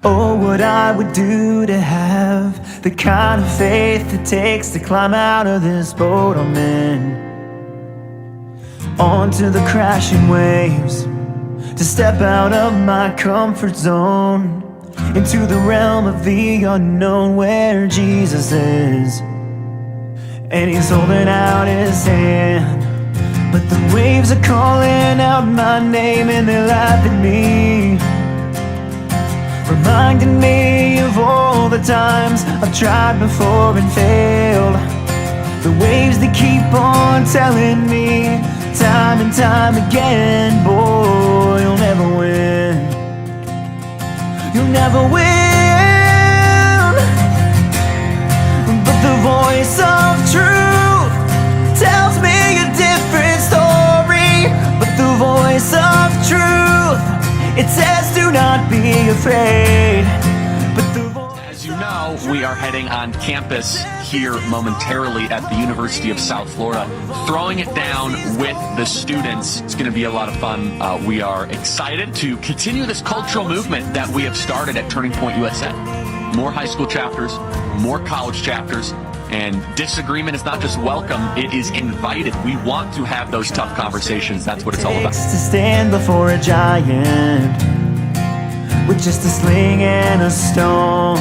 Oh, what I would do to have the kind of faith it takes to climb out of this boat I'm in, onto the crashing waves, to step out of my comfort zone, into the realm of the unknown where Jesus is. And he's holding out his hand, but the waves are calling out my name and they laugh at me, reminding me of all the times I've tried before and failed. The waves that keep on telling me time and time again, boy, you'll never win. You'll never win. But the voice of truth tells me a different story. But the voice of truth, it says do not be afraid. But the As you know, we are heading on campus here momentarily at the University of South Florida, throwing it down with the students. It's going to be a lot of fun. We are excited to continue this cultural movement that we have started at Turning Point USA. More high school chapters, more college chapters, and disagreement is not just welcome, it is invited. We want to have those tough conversations. That's what it's all about. To stand before a giant with just a sling and a stone,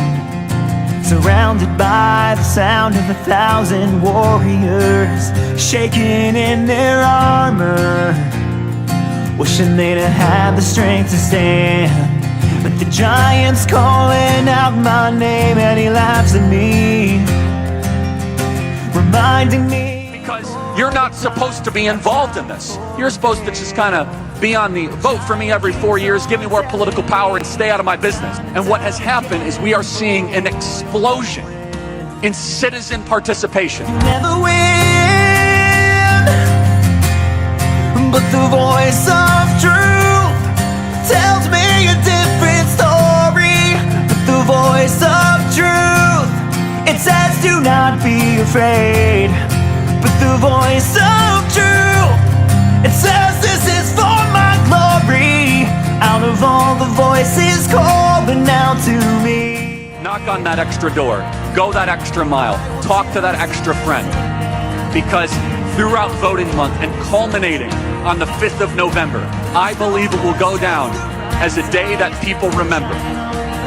surrounded by the sound of 1,000 warriors shaking in their armor, wishing they'd have had the strength to stand. But the giant's calling out my name and he laughs at me, reminding me. Because you're not supposed to be involved in this. You're supposed to just kind of be on the vote for me every 4 years, give me more political power, and stay out of my business. And what has happened is we are seeing an explosion in citizen participation. Never win, but the voice of truth tells me a different story. But the voice of truth, it says do not be afraid. But the voice of truth, it says this is for my glory. Out of all the voices calling out to me, Knock on that extra door, go that extra mile, talk to that extra friend. Because throughout voting month and culminating on the 5th of November, I believe it will go down as a day that people remember,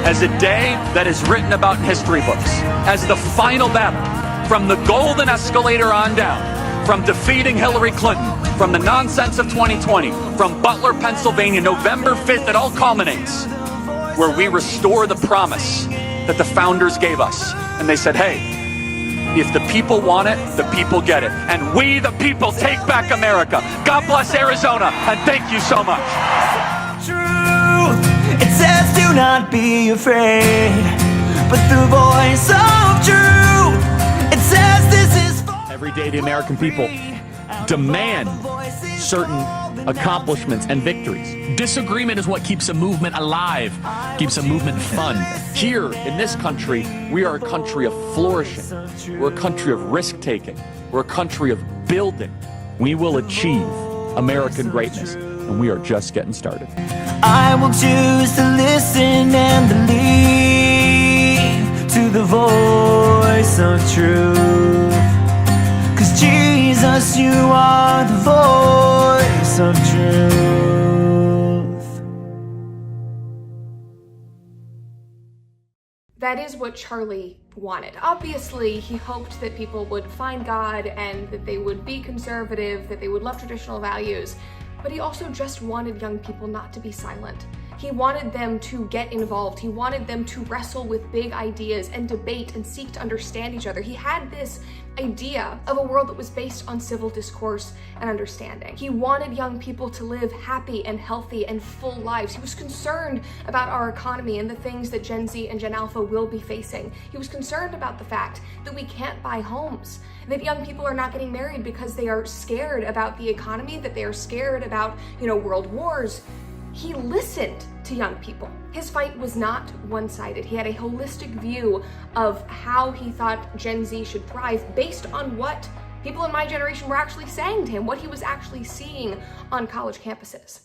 as a day that is written about in history books, as the final battle, from the golden escalator on down, from defeating Hillary Clinton, from the nonsense of 2020, from Butler, Pennsylvania, November 5th, it all culminates, where we restore the promise that the founders gave us. And they said, hey, if the people want it, the people get it. And we, the people, take back America. God bless Arizona, and thank you so much. truth, it says do not be afraid. But the voice of truth, it says this is for Every day the American people demand certain accomplishments and victories. Disagreement is what keeps a movement alive, keeps a movement fun. Here in this country, we are a country of flourishing. We're a country of risk-taking. We're a country of building. We will achieve American greatness, and we are just getting started. I will choose to listen and believe to the voice of truth. 'Cause Jesus, you are the voice of truth. That is what Charlie wanted. Obviously, he hoped that people would find God and that they would be conservative, that they would love traditional values, but he also just wanted young people not to be silent. He wanted them to get involved. He wanted them to wrestle with big ideas and debate and seek to understand each other. He had this idea of a world that was based on civil discourse and understanding. He wanted young people to live happy and healthy and full lives. He was concerned about our economy and the things that Gen Z and Gen Alpha will be facing. He was concerned about the fact that we can't buy homes, that young people are not getting married because they are scared about the economy, that they are scared about, world wars. He listened to young people. His fight was not one-sided. He had a holistic view of how he thought Gen Z should thrive based on what people in my generation were actually saying to him, what he was actually seeing on college campuses.